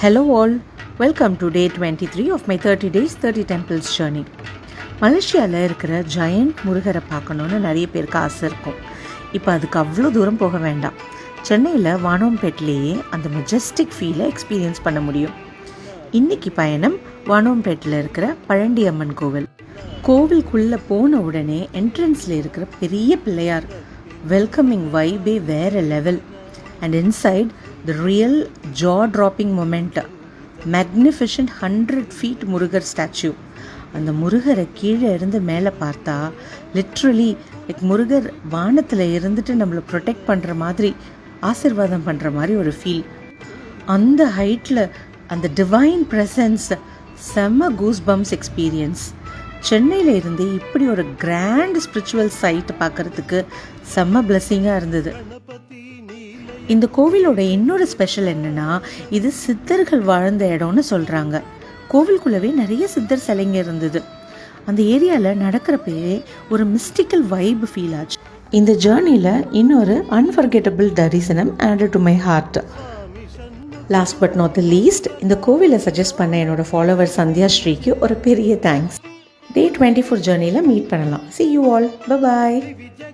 Hello all, welcome to day 23 of my 30 days 30 temples journey. மலேசியாவில் இருக்கிற giant முருகரை பார்க்கணுன்னு நிறைய பேருக்கு ஆசை இருக்கும். இப்போ அதுக்கு அவ்வளோ தூரம் போக வேண்டாம். சென்னையில் வானோம்பேட்டிலேயே அந்த மெஜஸ்டிக் ஃபீலை எக்ஸ்பீரியன்ஸ் பண்ண முடியும். இன்றைக்கி பயணம் வானோம்பேட்டில் இருக்கிற பழண்டி அம்மன் கோவில். கோவிலுக்குள்ளே போன உடனே என்ட்ரன்ஸில் இருக்கிற பெரிய பிள்ளையார் வெல்கமிங் வைபே வேறு level. And inside, the real jaw-dropping moment, magnificent 100 feet Murugar statue. அந்த முருகரை கீழே இருந்து மேலே பார்த்தா லிட்ரலி லைக் முருகர் வானத்தில் இருந்துட்டு நம்மளை ப்ரொடெக்ட் பண்ணுற மாதிரி, ஆசீர்வாதம் பண்ணுற மாதிரி ஒரு ஃபீல். அந்த ஹைட்டில் அந்த டிவைன் ப்ரெசன்ஸ் செம்ம கூஸ் பம்ப்ஸ் எக்ஸ்பீரியன்ஸ். சென்னையில் இருந்து இப்படி ஒரு கிராண்ட் ஸ்பிரிச்சுவல் சைட் பார்க்குறதுக்கு செம்ம பிளெஸ்ஸிங்காக இருந்தது. இந்த கோவிலோட இன்னொரு ஸ்பெஷல் என்னென்னா, இது சித்தர்கள் வாழ்ந்த இடம்னு சொல்கிறாங்க. கோவிலுக்குள்ளவே நிறைய சித்தர் சிலைங்க இருந்தது. அந்த ஏரியாவில் நடக்கிறப்பவே ஒரு மிஸ்டிக்கல் வைப் ஃபீல் ஆச்சு. இந்த ஜேர்னியில் இன்னொரு அன்ஃபர்கெட்டபிள் தரிசனம் added to my heart. Last but not the least, இந்த கோவிலை சஜஸ்ட் பண்ண என்னோட ஃபாலோவர் சந்தியா ஸ்ரீக்கு ஒரு பெரிய தேங்க்ஸ். டே 24 ஜேர்னியில் மீட் பண்ணலாம். See you all. Bye bye.